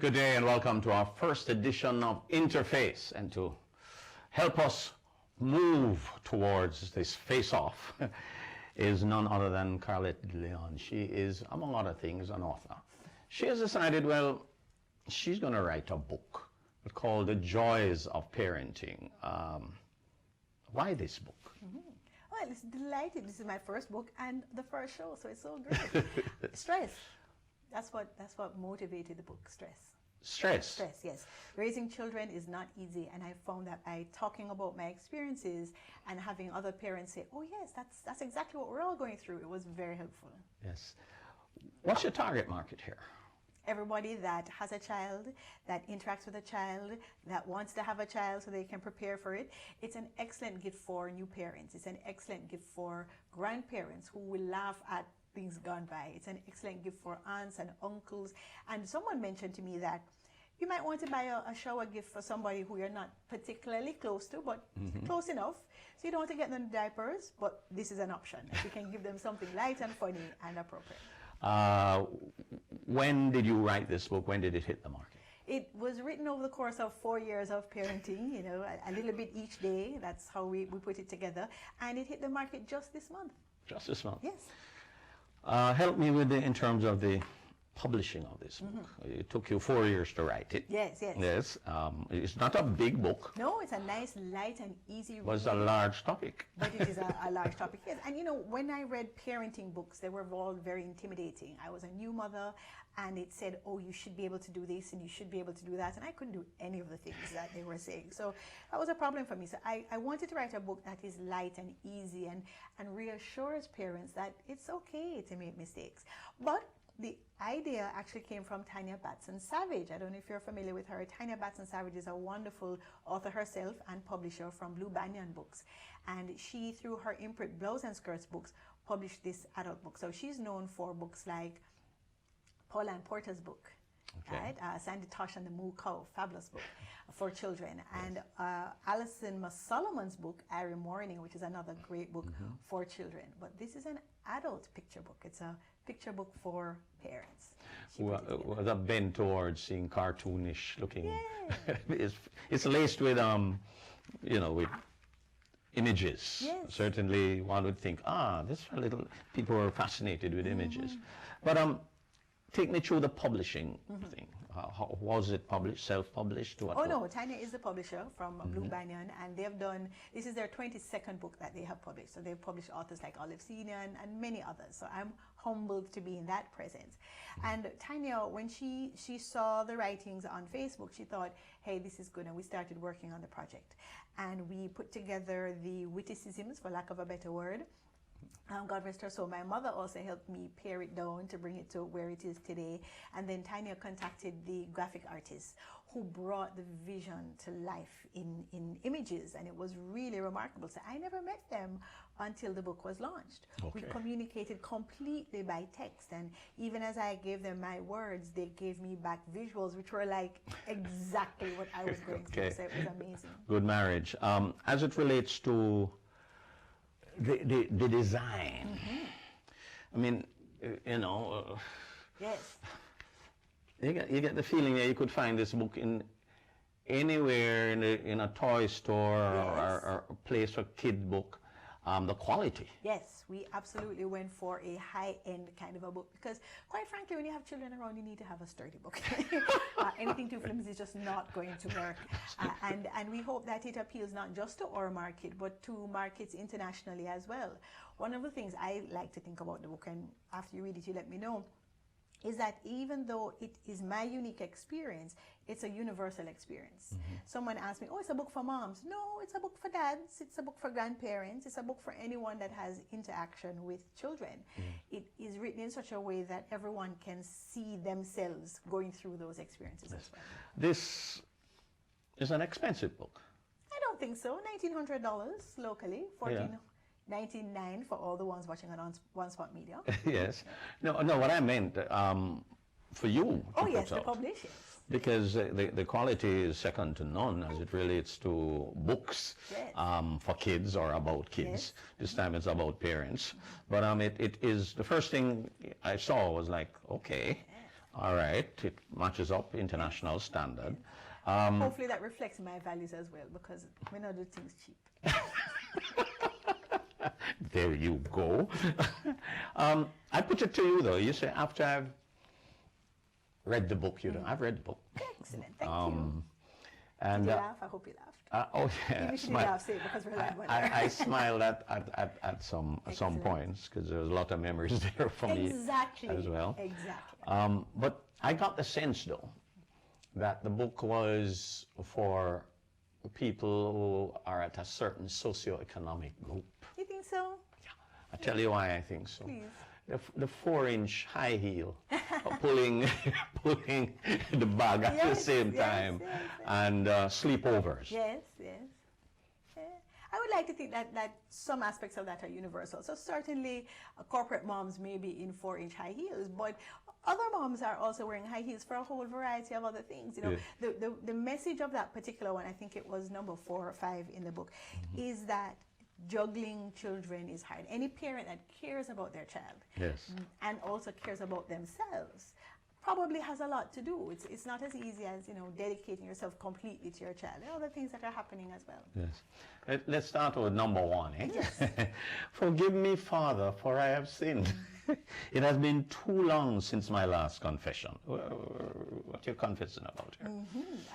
Good day and welcome to our first edition of Interface. And to help us move towards this face-off is none other than CARLETTE DeLEON. She is, among other things, an author. She has decided, well, she's going to write a book called The Joys of Parenting. Why this book? Well, it's delighted. This is my first book and the first show, so it's so great. Stress. That's what motivated the book. Stress, yes. Raising children is not easy, and I found that by talking about my experiences and having other parents say, oh yes, that's exactly what we're all going through, it was very helpful. Yes. What's your target market here? Everybody that has a child, that interacts with a child, that wants to have a child so they can prepare for it. It's an excellent gift for new parents. It's an excellent gift for grandparents who will laugh at things gone by. It's an excellent gift for aunts and uncles. And someone mentioned to me that you might want to buy a shower gift for somebody who you're not particularly close to, but close enough. So you don't want to get them diapers, but this is an option. You can give them something light and funny and appropriate. When did you write this book? When did it hit the market? It was written over the course of 4 years of parenting, you know, a little bit each day. That's how we put it together. And it hit the market just this month. Just this month? Yes. Help me with in terms of the publishing of this book. It took you 4 years to write it. Yes. It's not a big book. No, it's a nice, light and easy read. It was a large topic. But it is a large topic, yes. And you know, when I read parenting books, they were all very intimidating. I was a new mother, and it said, oh, you should be able to do this and you should be able to do that. And I couldn't do any of the things that they were saying. So that was a problem for me. So I wanted to write a book that is light and easy and reassures parents that it's okay to make mistakes. But the idea actually came from Tanya Batson-Savage. I don't know if you're familiar with her. Tanya Batson-Savage is a wonderful author herself and publisher from Blue Banyan Books. And she, through her imprint Blouse and Skirts books, published this adult book. So she's known for books like Paula and Porter's book, right? Sandy Tosh and the Moo Cow, fabulous book for children. And Alison Solomon's book, Airy Morning, which is another great book for children. But this is an adult picture book. It's a picture book for parents. Was a bent towards seeing cartoonish looking. Yeah. It's laced with you know, with images. Yes. Certainly one would think, this for little people are fascinated with images. But take me through the publishing thing. How was it published? Self-published? Oh no, Tanya is the publisher from Blue Banyan, and they've done, this is their 22nd book that they have published. So they've published authors like Olive Senior and many others. So I'm humbled to be in that presence. And Tanya, when she saw the writings on Facebook, she thought, hey, this is good. And we started working on the project. And we put together the witticisms, for lack of a better word. God rest her soul. My mother also helped me pare it down to bring it to where it is today. And then Tanya contacted the graphic artist who brought the vision to life in images, and it was really remarkable. So I never met them until the book was launched. We communicated completely by text, and even as I gave them my words, they gave me back visuals which were like exactly what I was going through. So it was amazing. Good marriage. As it relates to the design, I mean, you know, yes. You get the feeling that you could find this book in anywhere in a toy store or a place for kid book. The quality. Yes, we absolutely went for a high-end kind of a book because, quite frankly, when you have children around, you need to have a sturdy book. Anything too flimsy is just not going to work. And we hope that it appeals not just to our market, but to markets internationally as well. One of the things I like to think about the book, and after you read it, you let me know, is that even though it is my unique experience, it's a universal experience. Someone asked me, oh, it's a book for moms. No, it's a book for dads. It's a book for grandparents. It's a book for anyone that has interaction with children. It is written in such a way that everyone can see themselves going through those experiences as well. This is an expensive book. I don't think so. $1,900 locally, $14.99 for all the ones watching on One Spot Media. Yes. No, what I meant for you. Oh, yes, the publishers. Because the quality is second to none as it relates to books for kids or about kids. This time it's about parents. But it is, the first thing I saw was like, okay, All right, it matches up international standard. Hopefully that reflects my values as well, because we don't do things cheap. There you go. I put it to you though. You say after I've read the book, you know, I've read the book. Excellent, thank you. And Did you laugh? I hope you laughed. oh yeah, Even if you didn't laugh, say it, because we're live on air. I smiled at some points because there was a lot of memories there for me as well. Exactly. But I got the sense though that the book was for people who are at a certain socioeconomic group. You think so? Yeah, I'll tell you why I think so. Please. The 4-inch high heel, pulling the bag at the same time, and sleepovers. Yes. I would like to think that some aspects of that are universal. So certainly corporate moms may be in 4-inch high heels, but other moms are also wearing high heels for a whole variety of other things. You know, the message of that particular one, I think it was number 4 or 5 in the book, is that juggling children is hard. Any parent that cares about their child and also cares about themselves probably has a lot to do. It's not as easy as, you know, dedicating yourself completely to your child. There are other things that are happening as well. Yes. Let's start with number 1. Yes. Forgive me, Father, for I have sinned. It has been too long since my last confession. What you're confessing about here?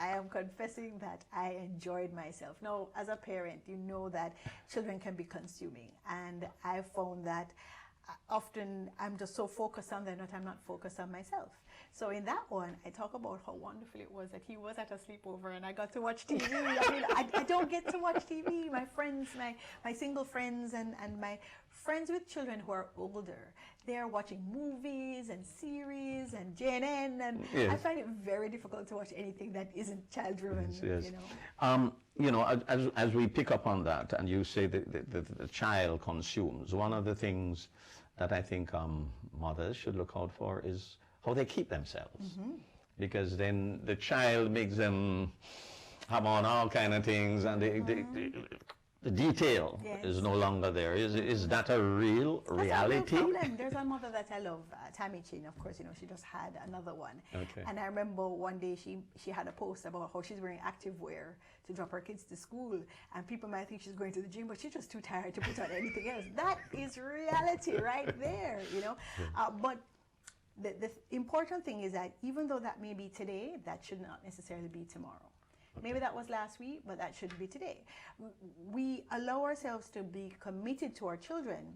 I am confessing that I enjoyed myself. Now, as a parent, you know that children can be consuming, and I found that often I'm just so focused on them that I'm not focused on myself. So in that one, I talk about how wonderful it was that he was at a sleepover and I got to watch TV. I mean, I don't get to watch TV. My friends, my single friends and my friends with children who are older, they are watching movies and series and JNN, and I find it very difficult to watch anything that isn't child-driven. Yes. You know. You know, as we pick up on that, and you say that the child consumes, one of the things that I think mothers should look out for is how they keep themselves, because then the child makes them have on all kind of things, and the detail is no longer there. Is that a real reality? No problem. There's a mother that I love, Tammy Chin, of course, you know, she just had another one. Okay. And I remember one day she had a post about how she's wearing active wear to drop her kids to school, and people might think she's going to the gym, but she's just too tired to put on anything else. That is reality right there, you know. But the important thing is that even though that may be today, that should not necessarily be tomorrow. Maybe that was last week, but that should be today. We allow ourselves to be committed to our children,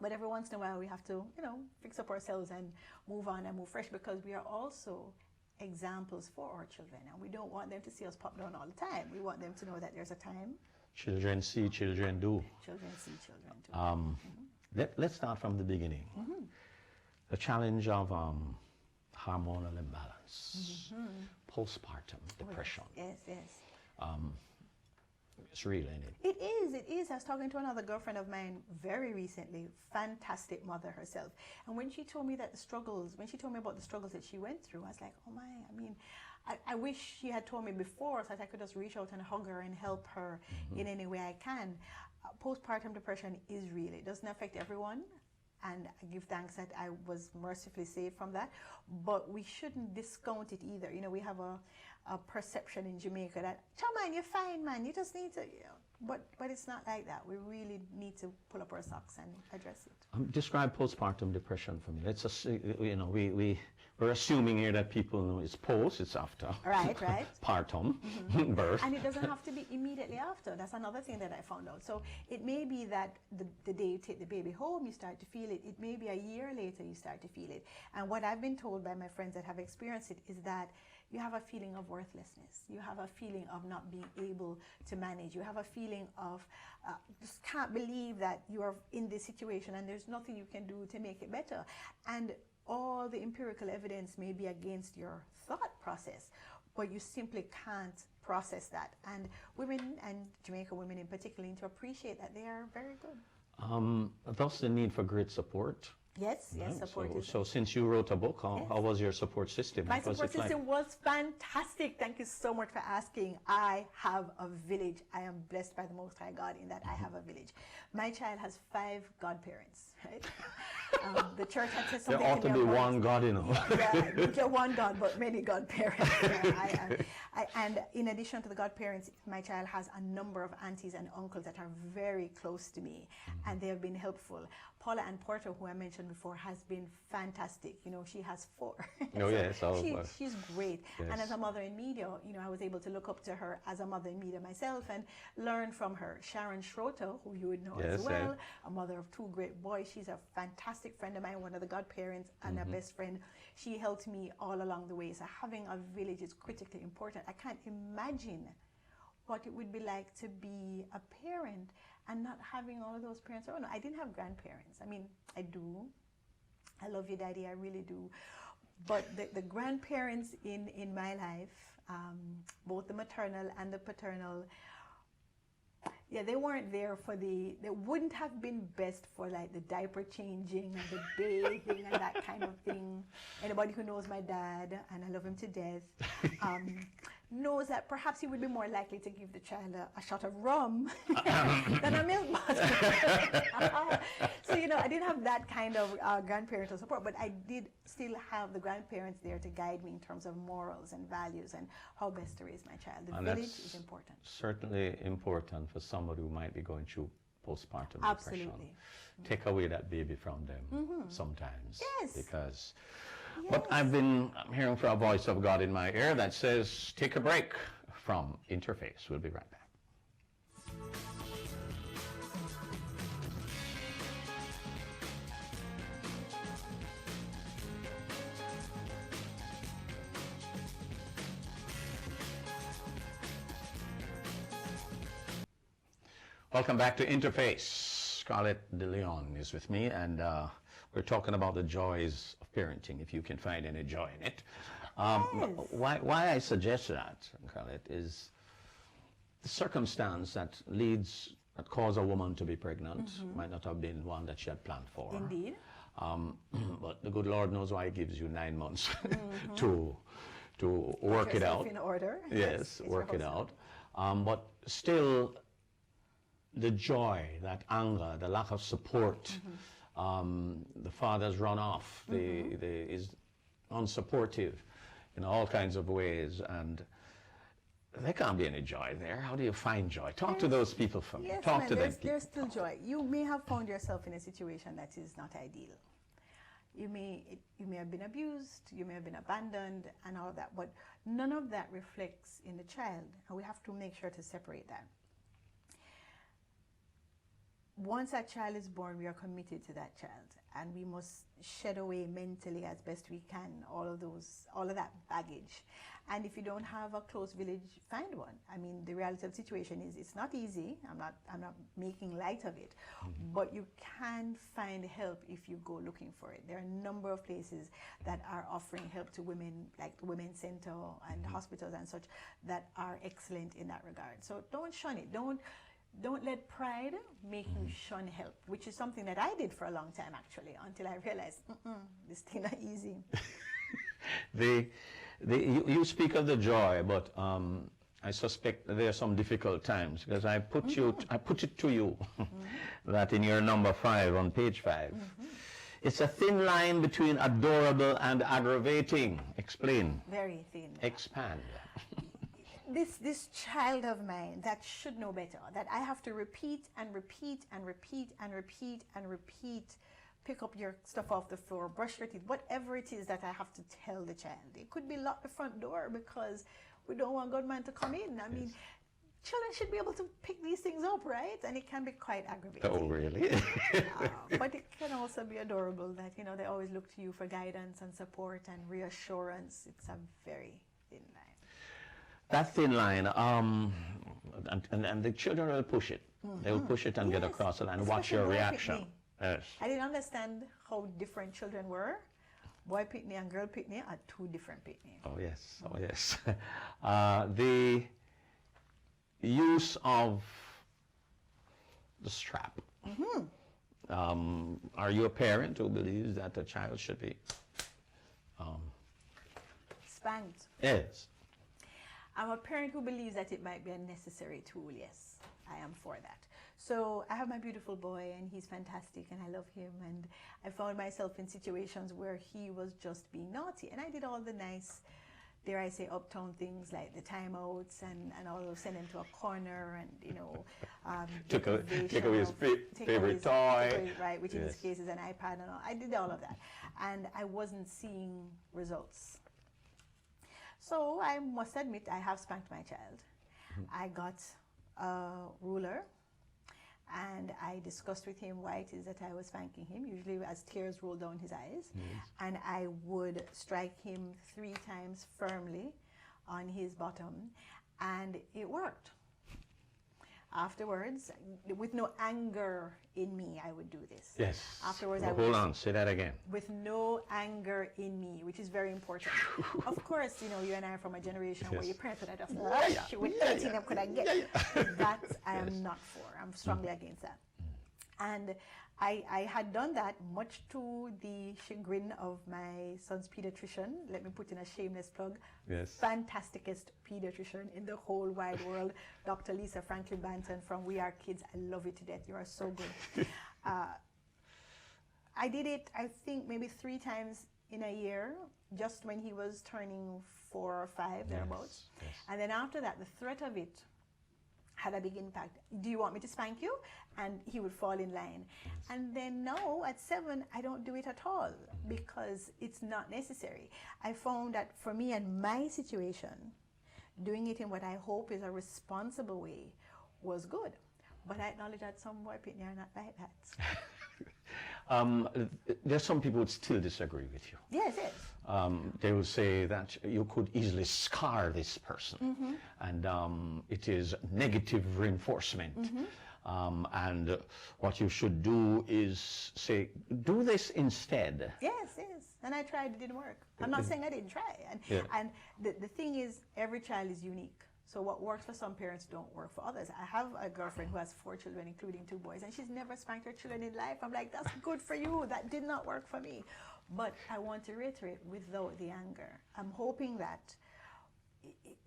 but every once in a while we have to, you know, fix up ourselves and move on and move fresh, because we are also examples for our children, and we don't want them to see us pop down all the time. We want them to know that there's a time. Children see, children do. Children see, children do. Let's start from the beginning. The challenge of hormonal imbalance, postpartum depression. Yes. It's real, isn't it? It is. I was talking to another girlfriend of mine very recently, fantastic mother herself. And when she told me about the struggles that she went through, I was like, oh my, I mean, I wish she had told me before so that I could just reach out and hug her and help her in any way I can. Postpartum depression is real. It doesn't affect everyone, and I give thanks that I was mercifully saved from that. But we shouldn't discount it either. You know, we have a perception in Jamaica that, man, you're fine, man. You just need to, you know. But it's not like that. We really need to pull up our socks and address it. Describe postpartum depression for me. Let's just, you know, we're assuming here that people know it's post, it's after. Right. Partum, birth. And it doesn't have to be immediately after. That's another thing that I found out. So it may be that the day you take the baby home, you start to feel it. It may be a year later you start to feel it. And what I've been told by my friends that have experienced it is that you have a feeling of worthlessness. You have a feeling of not being able to manage. You have a feeling of just can't believe that you are in this situation and there's nothing you can do to make it better. And all the empirical evidence may be against your thought process, but you simply can't process that. And women, and Jamaican women in particular, need to appreciate that they are very good. Thus the need for great support. Yes, yes, support So, is. so since you wrote a book, Yes. how was your support system? My What was support it like? system was fantastic. Thank you so much for asking. I have a village. I am blessed by the Most High God in that I have a village. My child has 5 godparents, right? The church had said There something ought to me be about- one God, you know. Yeah, one God, but many godparents. And in addition to the godparents, my child has a number of aunties and uncles that are very close to me, and they have been helpful. Paula Ann Porter, who I mentioned before, has been fantastic. You know, she has 4. Oh, yes. She's great. Yes. And as a mother in media, you know, I was able to look up to her as a mother in media myself and learn from her. Sharon Schroeder, who you would know as Yes, well, a mother of 2 great boys. She's a fantastic friend of mine, one of the godparents and a best friend. She helped me all along the way. So having a village is critically important. I can't imagine what it would be like to be a parent and not having all of those parents around. I didn't have grandparents. I mean, I do. I love you, Daddy. I really do. But the grandparents in my life, both the maternal and the paternal, yeah, they weren't there for they wouldn't have been best for like the diaper changing and the bathing and that kind of thing. Anybody who knows my dad, and I love him to death, knows that perhaps he would be more likely to give the child a shot of rum than a milk bottle. So, you know, I didn't have that kind of grandparental support, but I did still have the grandparents there to guide me in terms of morals and values and how best to raise my child. The And village that's is important. certainly important for somebody who might be going through postpartum Absolutely. depression. Take away that baby from them sometimes. Yes. Because, but I'm hearing from a voice of God in my ear that says, take a break from Interface. We'll be right back. Welcome back to Interface. Scarlett DeLeon is with me, and we're talking about the joys of parenting, if you can find any joy in it. Why I suggest that, Scarlett, is the circumstance that caused a woman to be pregnant might not have been one that she had planned for. Indeed. But the good Lord knows why He gives you 9 months to work Put it yourself out. in order. Yes, Get work your it house out. But still, the joy, that anger, the lack of support, the father's run off, is unsupportive in all kinds of ways, and there can't be any joy there. How do you find joy? Talk to those people for me. Yes, Talk man, to them. there's still joy. You may have found yourself in a situation that is not ideal. You may have been abused, you may have been abandoned, and all of that, but none of that reflects in the child, and we have to make sure to separate that. Once that child is born, we are committed to that child, and we must shed away mentally as best we can all of that baggage. And if you don't have a close village, find one. I mean, the reality of the situation is it's not easy. I'm not making light of it, but you can find help if you go looking for it. There are a number of places that are offering help to women, like the Women's Center and hospitals and such, that are excellent in that regard. So don't shun it. Don't let pride make you shun help, which is something that I did for a long time, actually, until I realized, this thing not easy. You speak of the joy, but I suspect there are some difficult times, because I put it to you that in your number 5 on page 5, it's a thin line between adorable and aggravating. Explain. Very thin. Expand. This child of mine that should know better, that I have to repeat and repeat and repeat and repeat and repeat, pick up your stuff off the floor, brush your teeth, whatever it is that I have to tell the child. It could be lock the front door because we don't want God man to come in. I mean, children should be able to pick these things up, right? And it can be quite aggravating. Oh, really? But it can also be adorable that, you know, they always look to you for guidance and support and reassurance. It's a very thin line. That thin line, and the children will push it. They will push it and get across the line. Watch Especially your boy reaction. Pitney. Yes. I didn't understand how different children were. Boy Pitney and girl Pitney are 2 different Pitney. Oh, yes. Oh, yes. The use of the strap. Are you a parent who believes that a child should be Spanked. Yes. I'm a parent who believes that it might be a necessary tool. Yes, I am for that. So I have my beautiful boy, and he's fantastic, and I love him. And I found myself in situations where he was just being naughty, and I did all the nice, dare I say, uptown things like the timeouts and all of send him to a corner and, you know, Take away his take away favorite his- toy. take away- right, which in Yes. this case is an iPad and all. I did all of that, and I wasn't seeing results. So I must admit I have spanked my child. I got a ruler, and I discussed with him why it is that I was spanking him, usually as tears roll down his eyes. And I would strike him 3 times firmly on his bottom, and it worked. Afterwards, with no anger in me, I would do this. Yes. Afterwards, Well, I would hold on, say that again. with no anger in me, which is very important. Of course, you know, you and I are from a generation where Yes. your parents would have just lash you with anything them could have get. That I am not for. I'm strongly against that. And I had done that much to the chagrin of my son's pediatrician. Let me put in a shameless plug. Yes. Fantasticest pediatrician in the whole wide world, Dr. Lisa Franklin Banton from We Are Kids. I love you to death. You are so good. I did it, I think, maybe 3 times in a year, just when he was turning 4 or 5, thereabouts. Yes. And then after that, the threat of it had a big impact. Do you want me to spank you? And he would fall in line. And then now at 7, I don't do it at all because it's not necessary. I found that for me and my situation, doing it in what I hope is a responsible way was good. But I acknowledge that some boy people are not like that. There's some people who still disagree with you. Yes, yes. They will say that you could easily scar this person, and it is negative reinforcement. And what you should do is say, do this instead. Yes, yes. And I tried, it didn't work. I'm not saying I didn't try. And the thing is, every child is unique. So what works for some parents don't work for others. I have a girlfriend who has 4 children, including 2 boys, and she's never spanked her children in life. I'm like, that's good for you. That did not work for me. But I want to reiterate, without the anger. I'm hoping that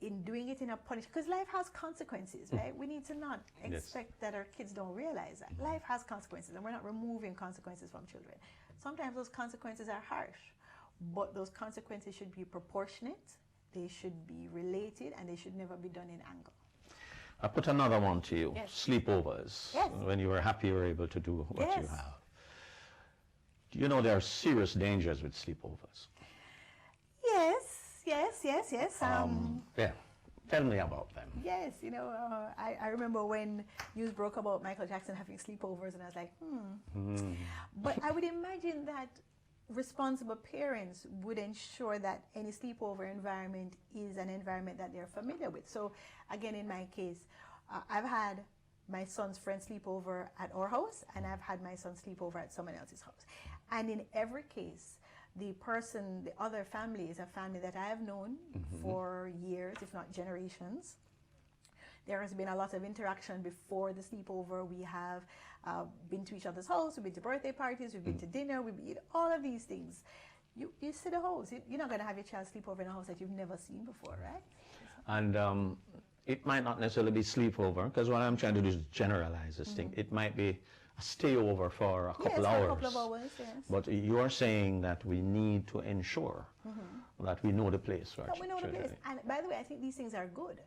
in doing it in a punish, because life has consequences, right? We need to not expect that our kids don't realize that. Life has consequences, and we're not removing consequences from children. Sometimes those consequences are harsh, but those consequences should be proportionate, they should be related, and they should never be done in anger. I put another one to you, Yes. sleepovers. Yes. When you were happy, you were able to do what you Yes. have. Do you know there are serious dangers with sleepovers? Yes, yes, yes, yes. Yeah, tell me about them. Yes, you know, I remember when news broke about Michael Jackson having sleepovers, and I was like, But I would imagine that responsible parents would ensure that any sleepover environment is an environment that they're familiar with. So again, in my case, I've had my son's friend sleep over at our house, and I've had my son sleep over at someone else's house. And in every case, the person, the other family is a family that I have known for years, if not generations. There has been a lot of interaction before the sleepover. We have been to each other's house, we've been to birthday parties, we've been to dinner, we've been all of these things. You see the house. You're not going to have your child sleep over in a house that you've never seen before, right? And it might not necessarily be sleepover, because what I'm trying to do is generalize this thing. It might be a stayover for a couple hours. For a couple of hours, yes. But you are saying that we need to ensure that we know the place where But we know the children place. And by the way, I think these things are good,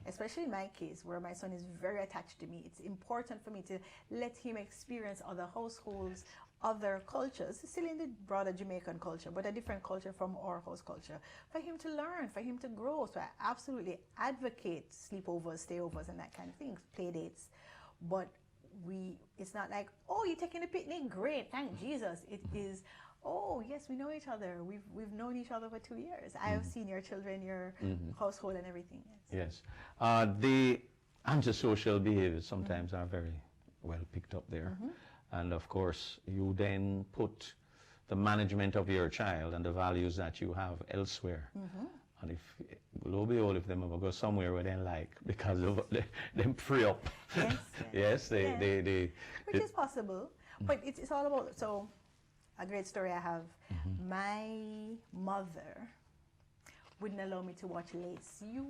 especially in my case where my son is very attached to me. It's important for me to let him experience other households, other cultures, still in the broader Jamaican culture, but a different culture from our house culture, for him to learn, for him to grow. So I absolutely advocate sleepovers, stayovers, and that kind of things, play dates. But it's not like, oh, you're taking a picnic, great, thank Jesus. It is, oh, yes, we know each other. We've known each other for 2 years. I have seen your children, your household, and everything. Yes. Yes. The antisocial behaviors sometimes are very well picked up there. And of course, you then put the management of your child and the values that you have elsewhere. And if, lo and behold, if them ever go somewhere where they like, because of them free up. Yes, Yes, they Which is possible. But it's all about, so a great story I have. My mother wouldn't allow me to watch Lace. You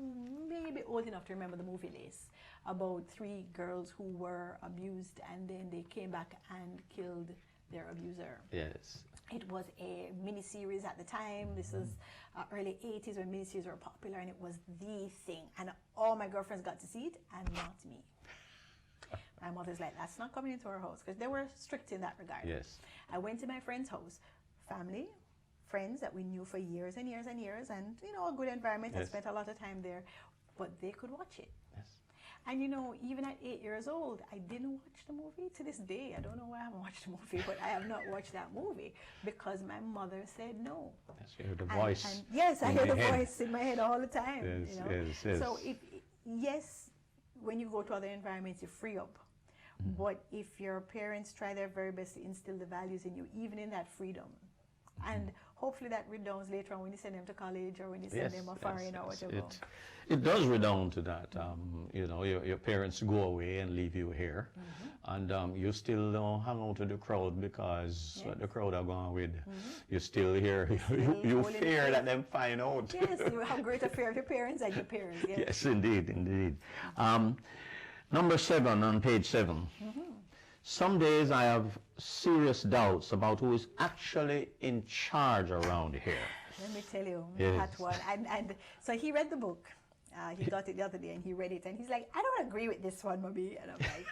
may be old enough to remember the movie Lace, about 3 girls who were abused and then they came back and killed their abuser. Yes. It was a miniseries at the time. This was early 80s when miniseries were popular, and it was the thing. And all my girlfriends got to see it, and not me. My mother's like, that's not coming into our house, because they were strict in that regard. Yes. I went to my friend's house, family, friends that we knew for years and years and years, and you know, a good environment. I Yes. spent a lot of time there, but they could watch it. Yes. And you know, even at 8 years old, I didn't watch the movie to this day. I don't know why I haven't watched the movie, but I have not watched that movie because my mother said no. Yes, you hear the voice. And yes, I in hear your the head. voice in my head all the time. Yes, you know? yes, yes. So yes, when you go to other environments, you free up. But if your parents try their very best to instill the values in you, even in that freedom, and hopefully that redounds later on when you send them to college or when you send them a foreign or whatever. It does redound to that. You know, your parents go away and leave you here, and you still don't hang out with the crowd because what the crowd are going with. You're still here. You holding fear faith. that them find out. Yes, you have greater fear of your parents and your parents. Yes. Yes, indeed, indeed. Number 7 on page 7. Some days I have serious doubts about who is actually in charge around here. Let me tell you, Yes. that one. And so he read the book. He got it the other day and he read it and he's like, I don't agree with this one, Mommy. And I'm like,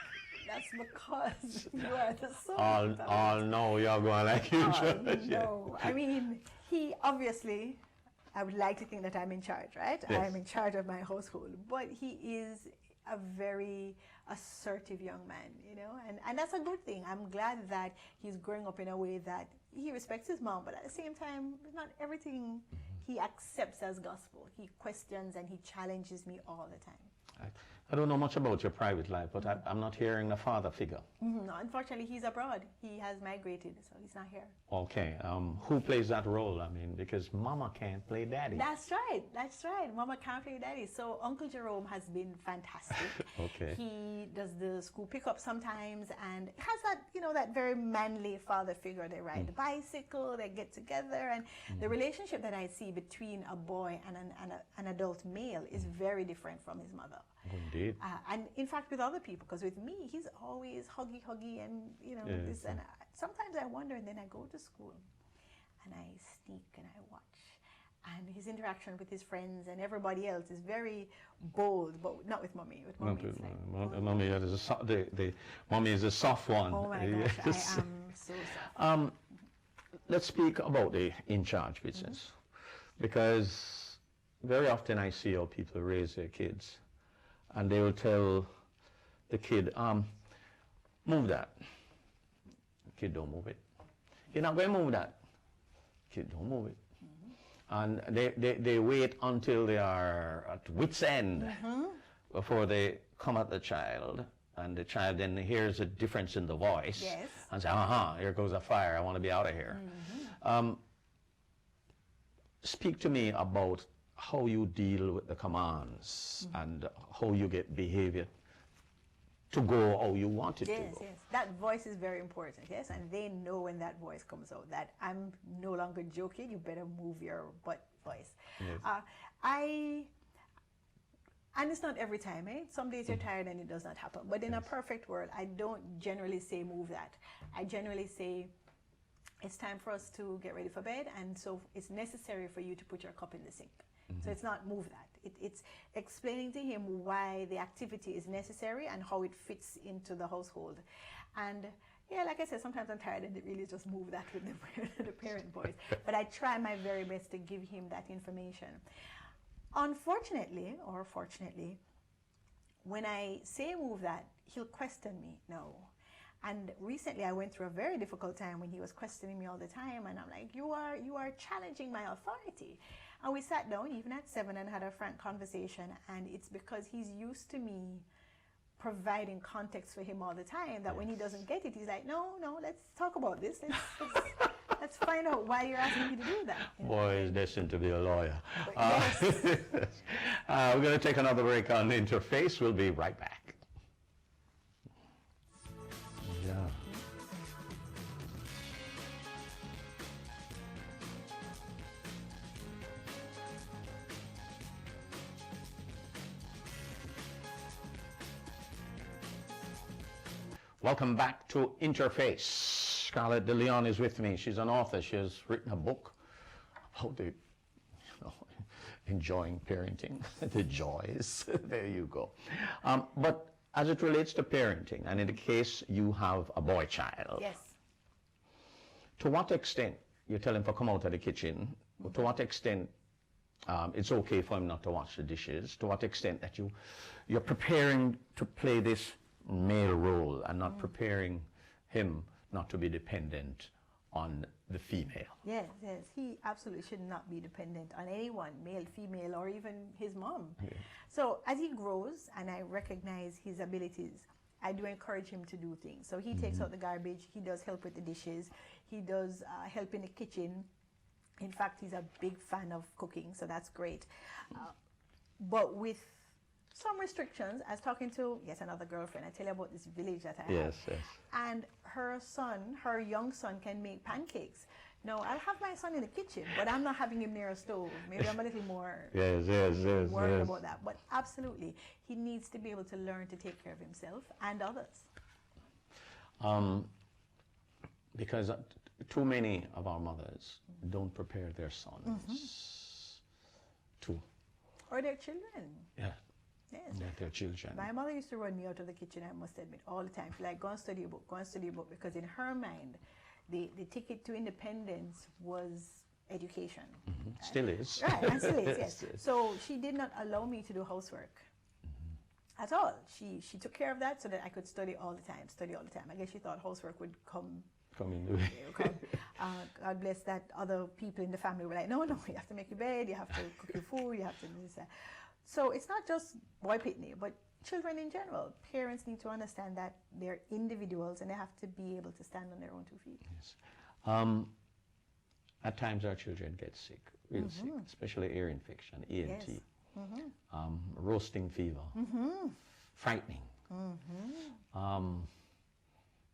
that's because you are the son. All no, you're going like you judge. No, I mean, he obviously, I would like to think that I'm in charge, right? Yes. I'm in charge of my household. But he is a very assertive young man, you know, and that's a good thing. I'm glad that he's growing up in a way that he respects his mom, but at the same time, not everything he accepts as gospel. He questions and he challenges me all the time. I don't know much about your private life, but I'm not hearing a father figure. No, unfortunately, he's abroad. He has migrated, so he's not here. Okay, who plays that role? I mean, because mama can't play daddy. That's right. That's right. Mama can't play daddy. So Uncle Jerome has been fantastic. Okay. He does the school pickup sometimes and has that, you know, that very manly father figure. They ride the bicycle, they get together, and the relationship that I see between a boy and an adult male is very different from his mother. Indeed. And in fact, with other people, because with me, he's always huggy, and you know, Yes. this. And sometimes I wonder, and then I go to school, and I sneak and I watch, and his interaction with his friends and everybody else is very bold, but not with Mommy. With Mommy, it's like, Mommy, that is the mommy is a soft one. oh my gosh, Yes. I am so soft. Let's speak about the in-charge business, because very often I see how people raise their kids, and they will tell the kid, move that. The kid don't move it. You're not going to move that. Kid don't move it. And they wait until they are at wit's end before they come at the child, and the child then hears a difference in the voice. Yes. And says, here goes a fire, I want to be out of here. Speak to me about how you deal with the commands and how you get behavior to go how you want it to Yes, go. yes. That voice is very important, yes, and they know when that voice comes out that I'm no longer joking, you better move your butt voice. Yes. And it's not every time, eh? Some days you're tired and it does not happen. But in a perfect world, I don't generally say move that. I generally say it's time for us to get ready for bed, and so it's necessary for you to put your cup in the sink. So it's not move that. It's explaining to him why the activity is necessary and how it fits into the household. And yeah, like I said, sometimes I'm tired and it really just move that with the parent voice. But I try my very best to give him that information. Unfortunately, or fortunately, when I say move that, he'll question me, no. And recently I went through a very difficult time when he was questioning me all the time, and I'm like, you are challenging my authority. And we sat down even at 7 and had a frank conversation, and it's because he's used to me providing context for him all the time that when he doesn't get it, he's like, no, let's talk about this. Let's find out why you're asking me to do that. You know? Boy is destined to be a lawyer. Yes. We're going to take another break on Interface. We'll be right back. Yeah. Welcome back to Interface. Carlette DeLEON is with me. She's an author. She has written a book about the, enjoying parenting, the joys. There you go. But as it relates to parenting, and in the case you have a boy child, Yes. to what extent you tell him to come out of the kitchen? To what extent it's okay for him not to wash the dishes? To what extent that you're preparing to play this male role and not preparing him not to be dependent on the female? Yes, yes. He absolutely should not be dependent on anyone, male, female, or even his mom. Yeah. So as he grows and I recognize his abilities, I do encourage him to do things. So he takes out the garbage, he does help with the dishes, he does help in the kitchen. In fact, he's a big fan of cooking, so that's great. But with some restrictions, I was talking to, yes, another girlfriend. I tell you about this village that I have. Yes. And her son, her young son, can make pancakes. No, I'll have my son in the kitchen, but I'm not having him near a stove. Maybe I'm a little more worried about that. But absolutely, he needs to be able to learn to take care of himself and others. Because too many of our mothers don't prepare their sons to... Or their children. Yeah. Yes. Their children. My mother used to run me out of the kitchen, I must admit, all the time. She's like, go and study a book, go and study a book. Because in her mind, the ticket to independence was education. Right? Still is. Right, and still is, yes. So she did not allow me to do housework at all. She took care of that so that I could study all the time. I guess she thought housework would come in the way. God bless that other people in the family were like, no, you have to make your bed, you have to cook your food, you have to do this, that. So it's not just boy pitney, but children in general. Parents need to understand that they're individuals and they have to be able to stand on their own 2 feet. Yes. At times our children get sick, real sick, especially ear infection, ENT, Yes. roasting fever, frightening.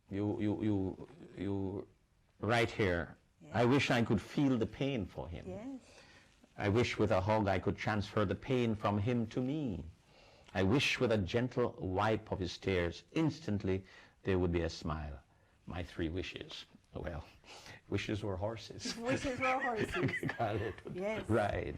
You right here, Yes. I wish I could feel the pain for him. Yes. I wish with a hug I could transfer the pain from him to me. I wish with a gentle wipe of his tears, instantly there would be a smile. My 3 wishes. Well, wishes were horses. Wishes were horses. Yes. Right.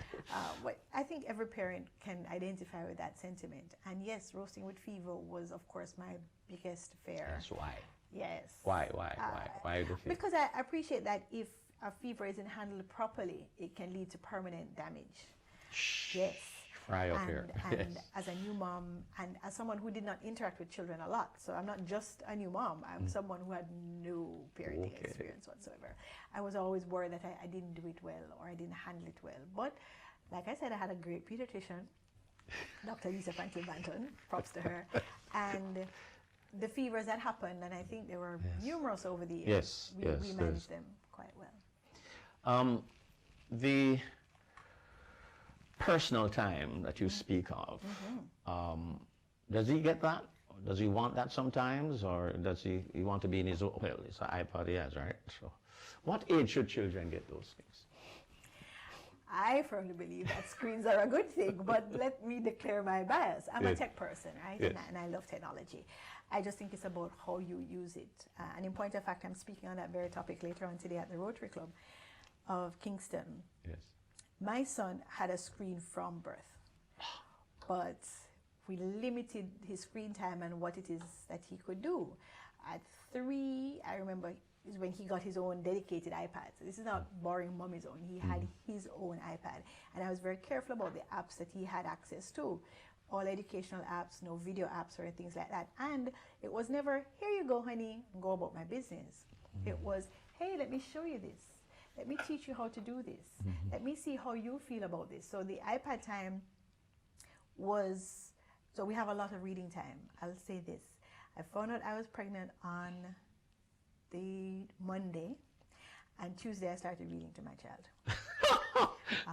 I think every parent can identify with that sentiment. And yes, roasting with fever was, of course, my biggest fear. That's why. Yes. Why the fever? Because I appreciate that if a fever isn't handled properly, it can lead to permanent damage. Yes. Fry up here. And as a new mom, and as someone who did not interact with children a lot, so I'm not just a new mom, I'm someone who had no parenting experience whatsoever. I was always worried that I didn't do it well or I didn't handle it well. But like I said, I had a great pediatrician, Dr. Lisa Franklin Banton, props to her, and the fevers that happened, and I think there were numerous over the years, we managed them quite well. The personal time that you speak of, does he get that? Does he want that sometimes, or does he want to be in his own? Well, it's an iPod he has, right? So, what age should children get those things? I firmly believe that screens are a good thing, but let me declare my bias. I'm a tech person, right? Yes. And I love technology. I just think it's about how you use it. And in point of fact, I'm speaking on that very topic later on today at the Rotary Club of Kingston. Yes. My son had a screen from birth, but we limited his screen time and what it is that he could do. At 3, I remember, is when he got his own dedicated iPad. So this is not borrowing mommy's own. He had his own iPad. And I was very careful about the apps that he had access to. All educational apps, no video apps or things like that. And it was never, here you go, honey, and go about my business. It was, hey, let me show you this. Let me teach you how to do this. Let me see how you feel about this. So the iPad time was, so we have a lot of reading time. I'll say this. I found out I was pregnant on the Monday, and Tuesday I started reading to my child.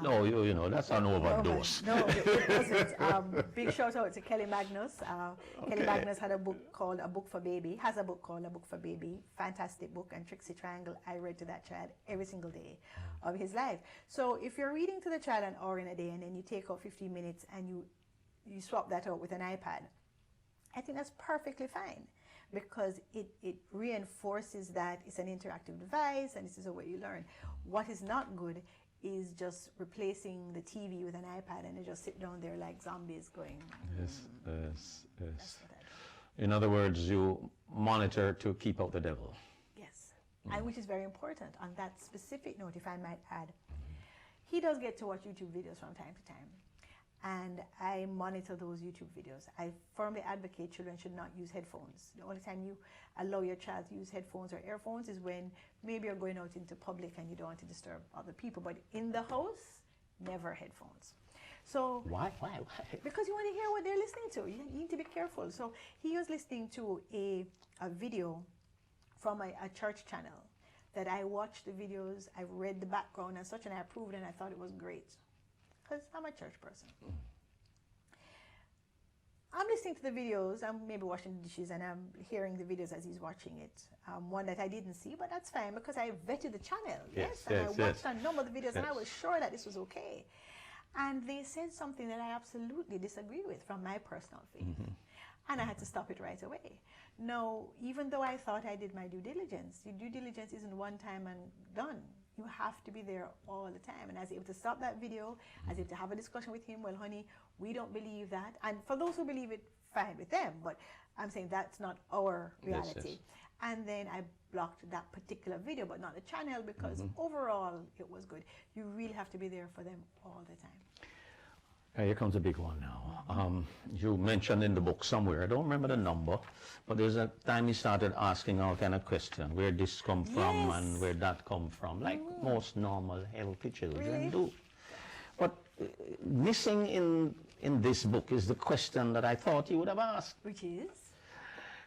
No, you know, that's an overdose. No, it wasn't. Big shout out to Kelly Magnus. Kelly Magnus had a book called A Book for Baby, has a book called A Book for Baby. Fantastic book. And Trixie Triangle, I read to that child every single day of his life. So if you're reading to the child an hour in a day and then you take out 15 minutes and you swap that out with an iPad, I think that's perfectly fine. because it reinforces that it's an interactive device and this is a way you learn. What is not good is just replacing the TV with an iPad and they just sit down there like zombies going. Yes, yes, yes. That's what I do. In other words, you monitor to keep out the devil. Yes, and which is very important. On that specific note, if I might add, he does get to watch YouTube videos from time to time. And I monitor those YouTube videos. I firmly advocate children should not use headphones. The only time you allow your child to use headphones or earphones is when maybe you're going out into public and you don't want to disturb other people. But in the house, never headphones. So Why? because you want to hear what they're listening to. You need to be careful. So he was listening to a video from a church channel that I watched the videos, I read the background and such, and I approved and I thought it was great. Because I'm a church person. I'm listening to the videos, I'm maybe washing the dishes and I'm hearing the videos as he's watching it. One that I didn't see, but that's fine because I vetted the channel. Yes, and yes, I watched yes. a number of the videos and I Yes. was sure that this was okay. And they said something that I absolutely disagree with from my personal faith. And I had to stop it right away. Now, even though I thought I did my due diligence, your due diligence isn't one time and done. You have to be there all the time. And I was able to stop that video. I was able to have a discussion with him. Well, honey, we don't believe that. And for those who believe it, fine with them. But I'm saying that's not our reality. Yes. And then I blocked that particular video, but not the channel, because overall it was good. You really have to be there for them all the time. Here comes a big one now. You mentioned in the book somewhere, I don't remember the number, but there's a time you started asking all kind of questions, where this come from Yes. and where that come from, like most normal healthy children Really? do. But missing in this book is the question that I thought you would have asked. Which is?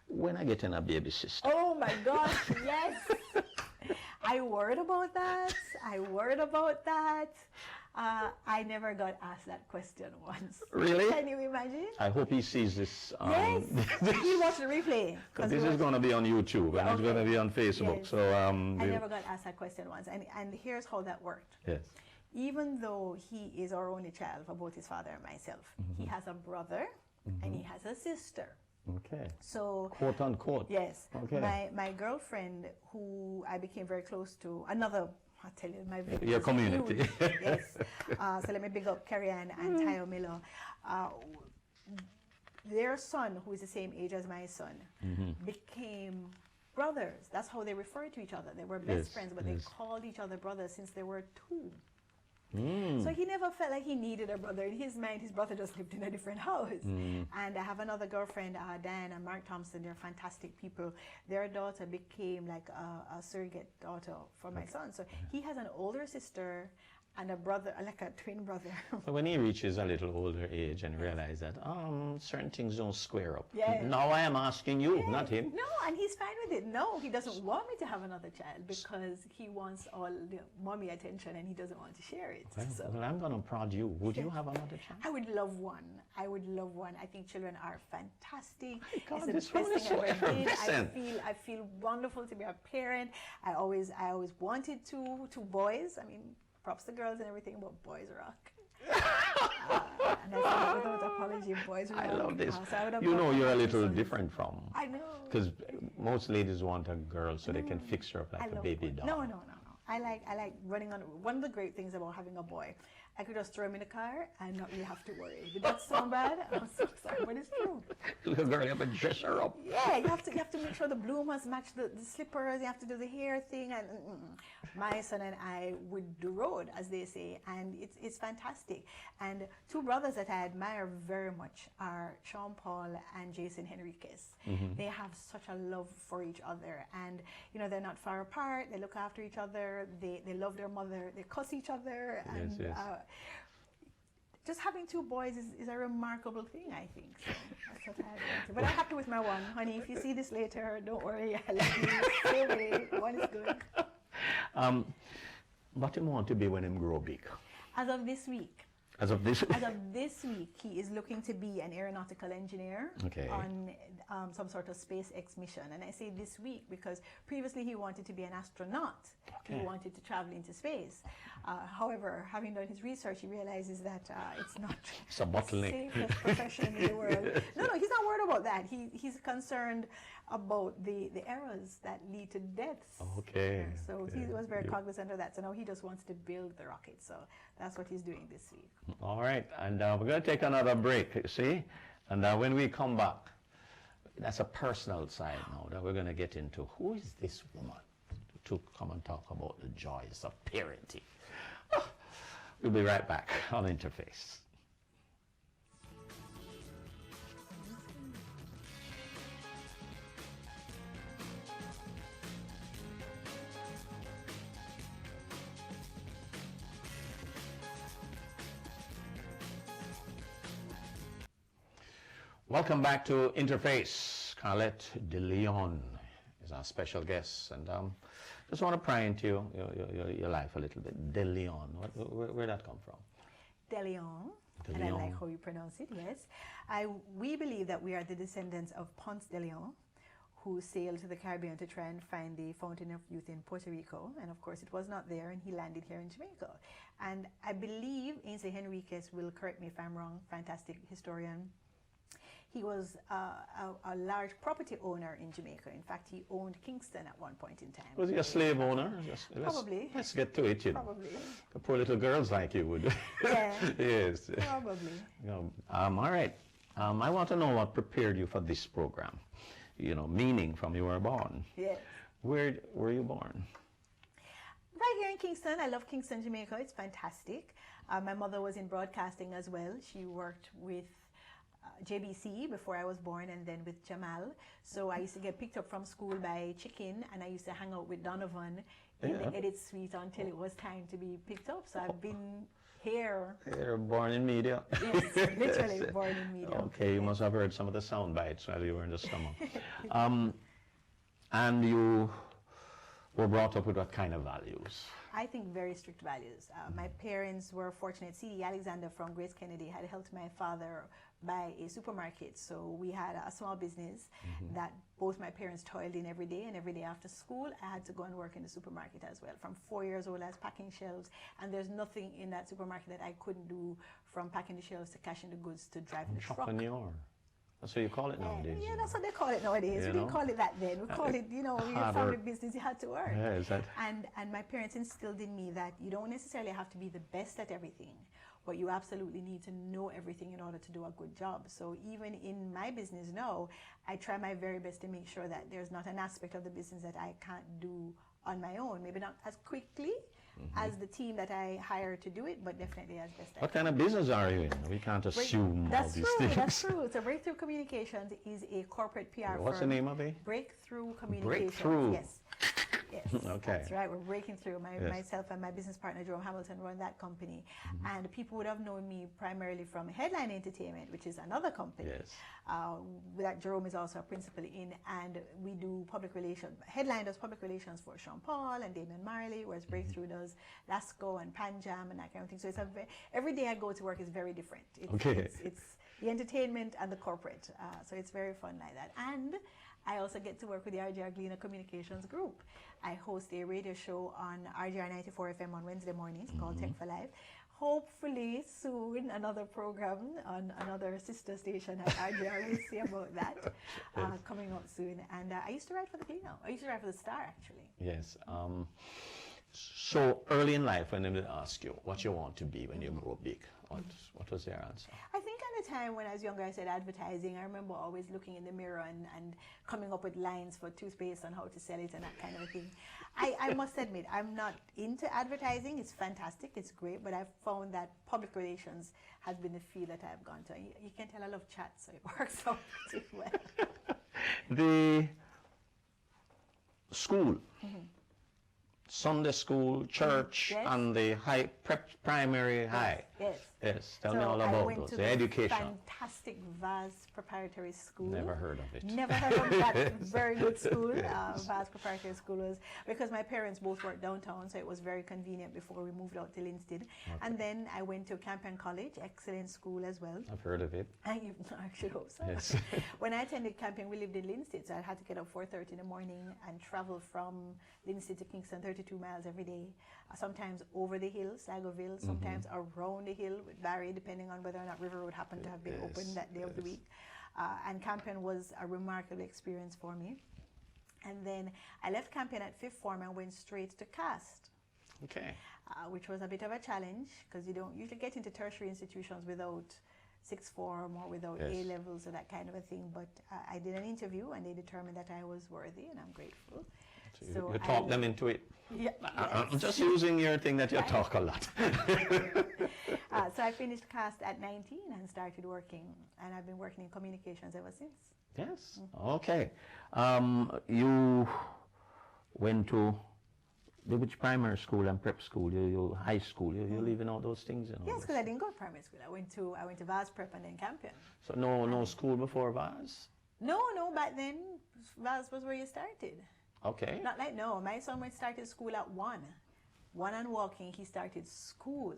When I get in a baby sister. Oh my gosh, yes. I worried about that. I never got asked that question once. Really? Can you imagine? I hope he sees this. Yes. He watched the replay. Because this is going to be on YouTube and it's going to be on Facebook. Yes. So I never got asked that question once. And here's how that worked. yes. Even though he is our only child for both his father and myself, he has a brother and he has a sister. Okay. So, Quote unquote. yes, Okay. my girlfriend, who I became very close to, another, I'll tell you, my village Your is community. huge. Yes. So let me big up Carrie Ann and Tayo Miller. Their son, who is the same age as my son, became brothers. That's how they referred to each other. They were best Yes, friends, but yes. they called each other brothers since they were 2. Mm. So he never felt like he needed a brother. In his mind, his brother just lived in a different house. And I have another girlfriend, Diane and Mark Thompson. They're fantastic people. Their daughter became like a surrogate daughter for my son. So he has an older sister and a brother, like a twin brother. So when he reaches a little older age and realize that certain things don't square up. Yes. Now I am asking you, not him. No, and he's fine with it. No, he doesn't want me to have another child because he wants all the mommy attention and he doesn't want to share it. So Well, I'm going to prod you. Would you have another child? I would love one. I would love one. I think children are fantastic. God, It's this the best woman is thing I so ever did. effervescent. I feel wonderful to be a parent. I always wanted two boys. I mean, props to girls and everything, but boys rock. And I said it without apology, boys rock. I love this. So I would have You know gone you're a for little sons. different from. I know. Because most ladies want a girl so they can fix her up I like a love baby boys. doll. No. I like running on. One of the great things about having a boy, I could just throw him in the car and not really have to worry. Did that sound bad? I'm so sorry, but it's true. Little girl, you have to dress her up. Yeah, you have to make sure the bloomers match the slippers. You have to do the hair thing, and my son and I would do road, as they say, and it's fantastic. And 2 brothers that I admire very much are Sean Paul and Jason Henriquez. They have such a love for each other, and you know they're not far apart. They look after each other. They love their mother. They cuss each other, and Yes. just having 2 boys is a remarkable thing, I think. So that's what I wanted. But I'm happy with my one. Honey, if you see this later, don't worry. I'll let you stay away. One is good. What do you want to be when him grow big? As of this week, As of this? As of this week, he is looking to be an aeronautical engineer Okay. on some sort of SpaceX mission. And I say this week because previously he wanted to be an astronaut. Okay. He wanted to travel into space. However, having done his research, he realizes that it's not It's a bottleneck. the safest profession in the world. No, he's not worried about that. He's concerned about the errors that lead to deaths. Okay. So okay. he was very cognizant of that. So now he just wants to build the rocket. So that's what he's doing this week. All right, and we're going to take another break, you see? And when we come back, that's a personal side now that we're going to get into. Who is this woman to come and talk about the joys of parenting? We'll be right back on Interface. Welcome back to Interface. Carlette DeLEON is our special guest, and just want to pry into your life a little bit. DeLEON, where that come from? DeLEON. And I DeLEON. like how you pronounce it, yes. We believe that we are the descendants of Ponce de Leon, who sailed to the Caribbean to try and find the Fountain of Youth in Puerto Rico. And of course, it was not there, and he landed here in Jamaica. And I believe Ainsley Henriquez will correct me if I'm wrong, fantastic historian. He was a large property owner in Jamaica. In fact, he owned Kingston at one point in time. Was he a slave owner? Probably. Let's get to it, you know. Probably. The poor little girls like you would. Yeah. Yes. Probably. All right. I want to know what prepared you for this program. You know, meaning from you were born. Yes. Where were you born? Right here in Kingston. I love Kingston, Jamaica. It's fantastic. My mother was in broadcasting as well. She worked with JBC before I was born, and then with Jamal. So I used to get picked up from school by Chicken, and I used to hang out with Donovan in the edit suite until it was time to be picked up. So I've been here. You're born in media. Yes, literally born in media. Okay, you must have heard some of the sound bites while you were in the summer. And you were brought up with what kind of values? I think very strict values. My parents were fortunate. C.D. Alexander from Grace Kennedy had helped my father buy a supermarket. So we had a small business that both my parents toiled in every day, and every day after school I had to go and work in the supermarket as well. From 4 years old I was packing shelves, and there's nothing in that supermarket that I couldn't do, from packing the shelves to cashing the goods to driving the truck. Entrepreneur. That's what you call it nowadays. Yeah, that's what they call it nowadays. We didn't call it that then. We called it, your family business, you had to work. Yeah, is that? And my parents instilled in me that you don't necessarily have to be the best at everything, but you absolutely need to know everything in order to do a good job. So even in my business now, I try my very best to make sure that there's not an aspect of the business that I can't do on my own. Maybe not as quickly as the team that I hire to do it, but definitely as best I can. What kind of business are you in? We can't assume all these things. That's true. So Breakthrough Communications is a corporate PR firm. What's the name of it? Breakthrough Communications. Breakthrough. Yes. Yes, Okay. that's right. We're breaking through. Yes. Myself and my business partner, Jerome Hamilton, run that company. And people would have known me primarily from Headline Entertainment, which is another company. Yes. That Jerome is also a principal in. And we do public relations. Headline does public relations for Sean Paul and Damian Marley, whereas Breakthrough does Lasco and Panjam and that kind of thing. So it's every day I go to work is very different. It's the entertainment and the corporate. So it's very fun like that. And I also get to work with the RJR Gleaner Communications Group. I host a radio show on RJR 94 FM on Wednesday mornings called Tech for Life. Hopefully soon another program on another sister station at RJR. We'll see about that coming up soon. And I used to write for the Gleaner. I used to write for the Star, actually. Yes. So early in life, when they would ask you what you want to be when you grow big, what was their answer? I think at the time when I was younger, I said advertising. I remember always looking in the mirror and coming up with lines for toothpaste on how to sell it and that kind of a thing. I must admit, I'm not into advertising. It's fantastic. It's great. But I've found that public relations has been the field that I've gone to. You can tell I love chat, so it works out pretty well. The school. Sunday school, church, Yes. and the primary high. Yes. Yes, tell me So all I about went those. to The the education. fantastic Vaz Preparatory School. Never heard of it. Never heard of that very good school. Vaz Preparatory School was, because my parents both worked downtown, so it was very convenient before we moved out to Linstead. Okay. And then I went to Campion College, excellent school as well. I've heard of it. I should hope so. Yes. When I attended Campion, we lived in Linstead, so I had to get up 4:30 in the morning and travel from Linstead to Kingston, 32 miles every day. Sometimes over the hill, Sligoville, sometimes around the hill with Barry, depending on whether or not River Road happened to have been open that day of the week. And Campion was a remarkable experience for me. And then I left Campion at 5th form and went straight to CAST. Okay. Which was a bit of a challenge because you don't usually get into tertiary institutions without 6th form or without A levels or that kind of a thing. But I did an interview and they determined that I was worthy, and I'm grateful. So you talk them into it. Yeah, I'm just using your thing that you talk a lot. So I finished CAST at 19 and started working, and I've been working in communications ever since. Yes. Okay. You went to which primary school and prep school? You high school? You leaving all those things? You know, Yes, because I didn't go to primary school. I went to Vaz Prep and then Campion. So no school before Vaz? No, back then Vaz was where you started. Okay. Not like no. My son went started school at 1 and walking. He started school,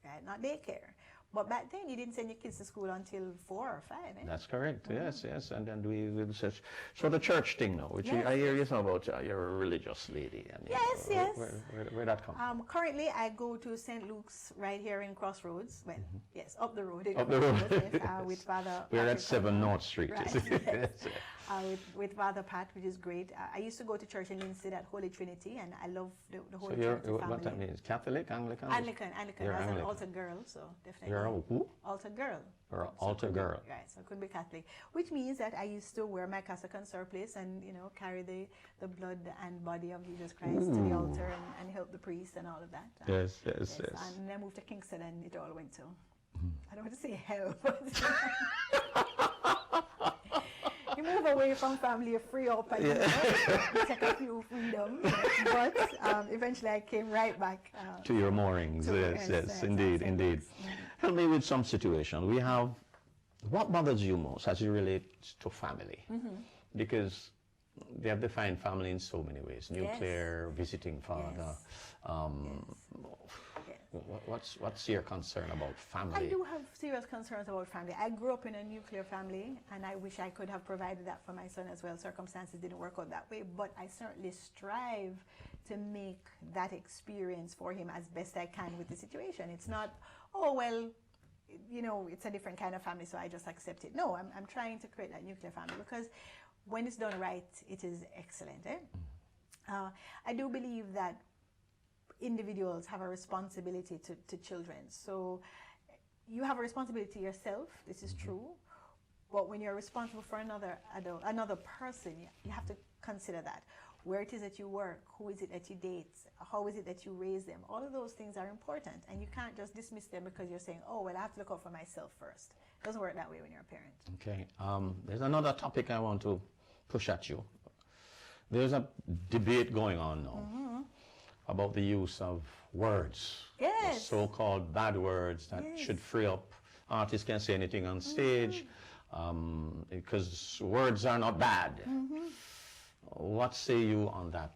right? Not daycare. But back then, you didn't send your kids to school until 4 or 5. Eh? That's correct. Yes. And then we will search. So the church thing now, which I hear you talk about. You're a religious lady. And Yes. Where that come from? Currently, I go to St. Luke's right here in Crossroads. Well, yes, up the road. Up the road. Yes, with Father. We're at 7 North Street. Right, Yes. With Father Pat, which is great. I used to go to church in Linstead at Holy Trinity, and I love the Holy Trinity family. What that means? Catholic, Anglican? Anglican. You're As an Anglican. altar girl, so definitely. You're a who? Altar girl. Or altar girl. Right, so I couldn't be Catholic. Which means that I used to wear my cassock and surplice and, carry the blood and body of Jesus Christ to the altar and help the priest and all of that. Yes. And then I moved to Kingston and it all went to, I don't want to say hell, but you move away from family, you free up and you take a few freedoms. But eventually I came right back. To your moorings. Yes, indeed. Help me with some situation. We have, what bothers you most as it relates to family? Because they have defined family in so many ways. Nuclear, visiting father. What's your concern about family? I do have serious concerns about family. I grew up in a nuclear family, and I wish I could have provided that for my son as well. Circumstances didn't work out that way, but I certainly strive to make that experience for him as best I can with the situation. It's not, oh, well, it's a different kind of family, so I just accept it. No, I'm trying to create that nuclear family because when it's done right, it is excellent. I do believe that individuals have a responsibility to children. So you have a responsibility yourself, this is true, but when you're responsible for another adult, another person, you have to consider that. Where it is that you work, who is it that you date, how is it that you raise them, all of those things are important, and you can't just dismiss them because you're saying, oh, well, I have to look out for myself first. It doesn't work that way when you're a parent. Okay, there's another topic I want to push at you. There's a debate going on now about the use of words. Yes. The so-called bad words that should free up. Artists can say anything on stage because words are not bad. What say you on that?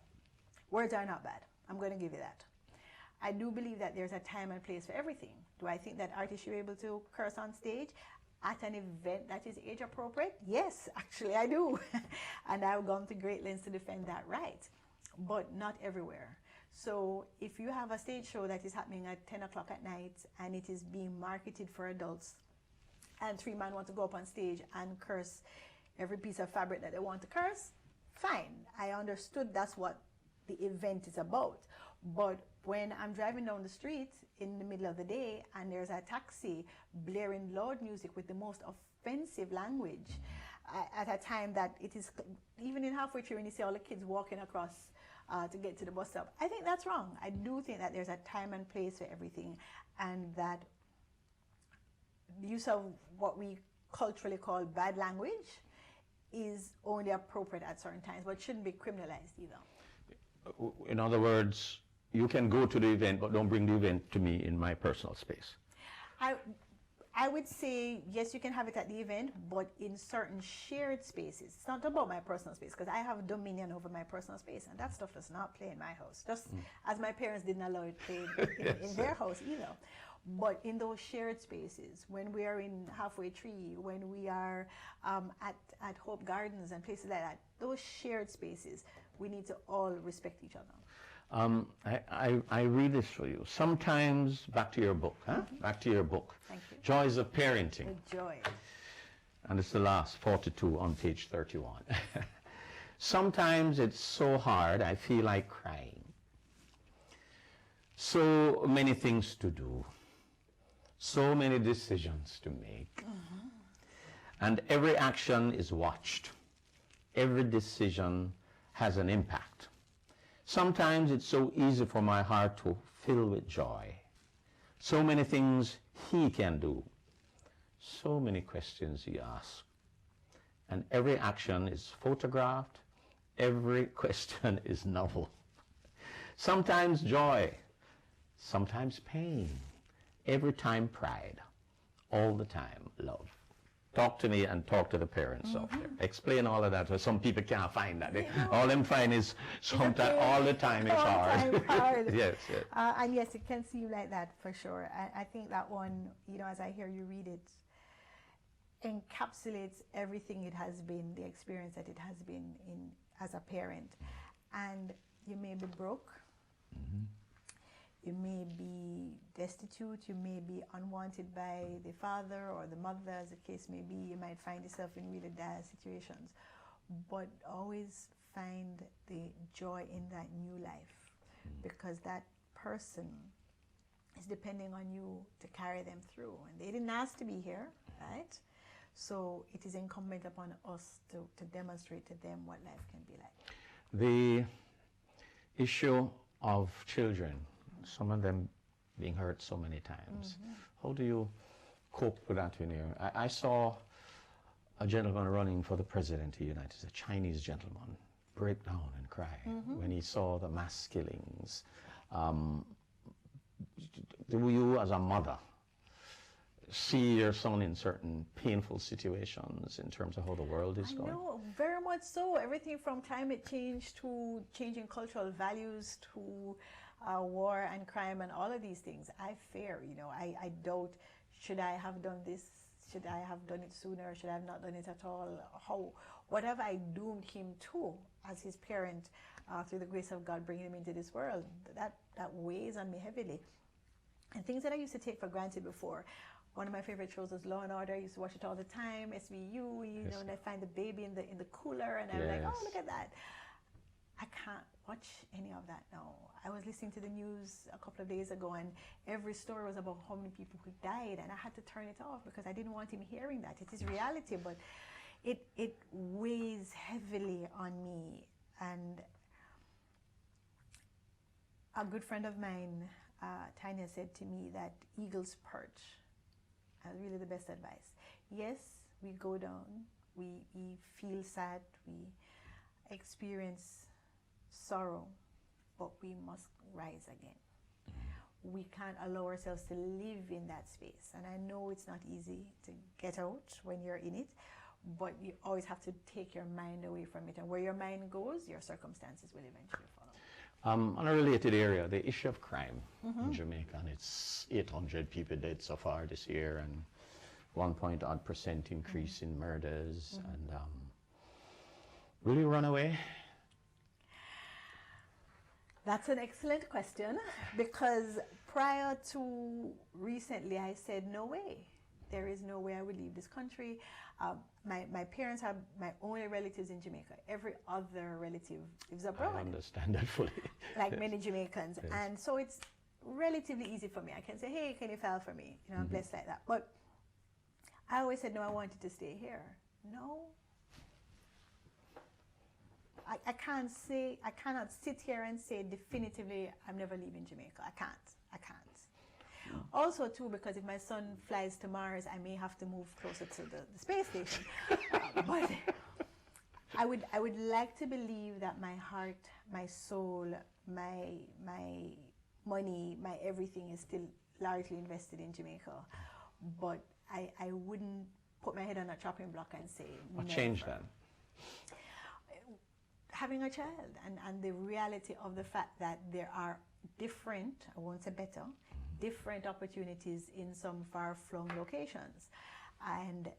Words are not bad. I'm going to give you that. I do believe that there's a time and place for everything. Do I think that artists should be able to curse on stage at an event that is age appropriate? Yes, actually I do. And I've gone to great lengths to defend that right, but not everywhere. So if you have a stage show that is happening at 10 o'clock at night and it is being marketed for adults and 3 men want to go up on stage and curse every piece of fabric that they want to curse, fine. I understood that's what the event is about. But when I'm driving down the street in the middle of the day and there's a taxi blaring loud music with the most offensive language at a time that it is, even in halfway through when you see all the kids walking across to get to the bus stop, I think that's wrong. I do think that there's a time and place for everything, and that the use of what we culturally call bad language is only appropriate at certain times, but shouldn't be criminalized either. In other words, you can go to the event, but don't bring the event to me in my personal space. I would say, yes, you can have it at the event, but in certain shared spaces. It's not about my personal space, because I have dominion over my personal space, and that stuff does not play in my house, just as my parents didn't allow it played in their house either. But in those shared spaces, when we are in Halfway Tree, when we are at Hope Gardens and places like that, those shared spaces, we need to all respect each other. I read this for you. Sometimes, back to your book, huh? Back to your book. Thank you. Joys of Parenting. With joy. And it's the last 42 on page 31. Sometimes it's so hard, I feel like crying. So many things to do. So many decisions to make. And every action is watched. Every decision has an impact. Sometimes it's so easy for my heart to fill with joy. So many things he can do. So many questions he asks. And every action is photographed. Every question is novel. Sometimes joy. Sometimes pain. Every time pride. All the time love. Talk to me and talk to the parents out there. Explain all of that, because some people can't find that. All them find is sometimes, all the time it's hard. Yes, yes. And yes, it can seem like that for sure. I think that one, you know, as I hear you read it, encapsulates everything it has been, the experience that it has been in as a parent. And you may be broke. You may be destitute, you may be unwanted by the father or the mother, as the case may be. You might find yourself in really dire situations. But always find the joy in that new life, because that person is depending on you to carry them through. And they didn't ask to be here, right? So it is incumbent upon us to demonstrate to them what life can be like. The issue of children, some of them being hurt so many times. How do you cope with that in here? I saw a gentleman running for the president of the United States, a Chinese gentleman, break down and cry when he saw the mass killings. Do you, as a mother, see your son in certain painful situations in terms of how the world is going? No, very much so. Everything from climate change to changing cultural values to war and crime and all of these things. I fear, you know, I doubt, should I have done this? Should I have done it sooner? Should I have not done it at all? Whatever I doomed him to as his parent, through the grace of God, bringing him into this world, that weighs on me heavily. And things that I used to take for granted before. One of my favorite shows was Law and Order. I used to watch it all the time. SVU, you know, and I find the baby in the cooler, and I'm like, oh, look at that. I can't watch any of that now. I was listening to the news a couple of days ago, and every story was about how many people who died, and I had to turn it off because I didn't want him hearing that. It is reality, but it weighs heavily on me. And a good friend of mine, Tanya, said to me that eagles perch. That's really the best advice. Yes, we go down, we feel sad, we experience sorrow, but we must rise again. We can't allow ourselves to live in that space. And I know it's not easy to get out when you're in it, but you always have to take your mind away from it. And where your mind goes, your circumstances will eventually follow. On a related area, the issue of crime in Jamaica, and it's 800 people dead so far this year, and 1% increase in murders. And will you run away? That's an excellent question, because prior to recently, I said, no way. There is no way I would leave this country. My parents are my only relatives in Jamaica. Every other relative lives abroad. I understand that fully. Like many Jamaicans. Yes. And so it's relatively easy for me. I can say, hey, can you file for me? You know, I'm blessed like that. But I always said, no, I wanted to stay here. No. I can't say, I cannot sit here and say definitively I'm never leaving Jamaica. I can't. Also, too, because if my son flies to Mars, I may have to move closer to the space station. But I would like to believe that my heart, my soul, my money, my everything is still largely invested in Jamaica, but I wouldn't put my head on a chopping block and say What never. changed then? Having a child and the reality of the fact that there are different, I won't say better, different opportunities in some far-flung locations, and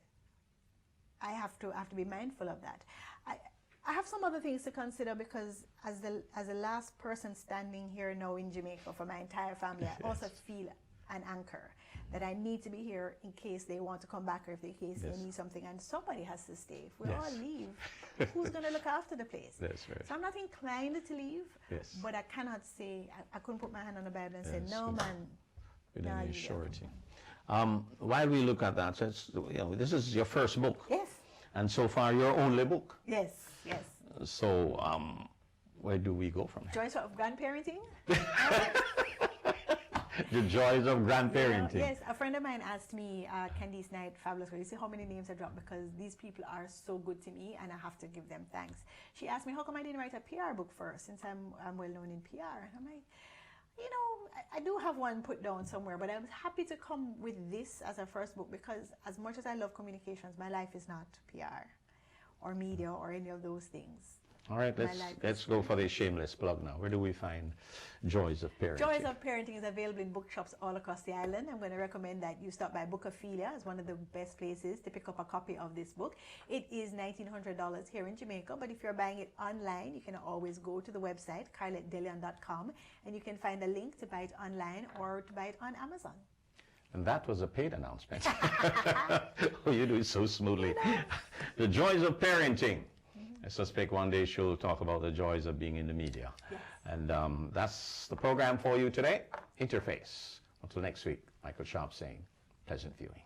I have to be mindful of that. I have some other things to consider, because as the last person standing here now in Jamaica for my entire family, I also feel an anchor that I need to be here in case they want to come back, or if they case they need something, and somebody has to stay. If we all leave, who's going to look after the place? That's right. So I'm not inclined to leave, but I cannot say, I couldn't put my hand on the Bible and say, no, man. With nah, any you surety. While we look at that, so it's, this is your first book. Yes. And so far, your only book. Yes, yes. So, where do we go from here? Joys of grandparenting. The joys of grandparenting. Yes, a friend of mine asked me, Candice Knight, fabulous girl, you see how many names I dropped, because these people are so good to me and I have to give them thanks. She asked me, how come I didn't write a PR book first, since I'm well known in PR? And I'm like, you know, I do have one put down somewhere, but I was happy to come with this as a first book, because as much as I love communications, my life is not PR or media or any of those things. All right, let's go for the shameless plug now. Where do we find Joys of Parenting? Joys of Parenting is available in bookshops all across the island. I'm going to recommend that you stop by Bookophilia as one of the best places to pick up a copy of this book. It is $1,900 here in Jamaica, but if you're buying it online, you can always go to the website, CARLETTE.DeLEON.com, and you can find a link to buy it online or to buy it on Amazon. And that was a paid announcement. Oh, you do it so smoothly. The Joys of Parenting. I suspect one day she'll talk about the joys of being in the media. Yes. And that's the program for you today, Interface. Until next week, Michael Sharp saying, pleasant viewing.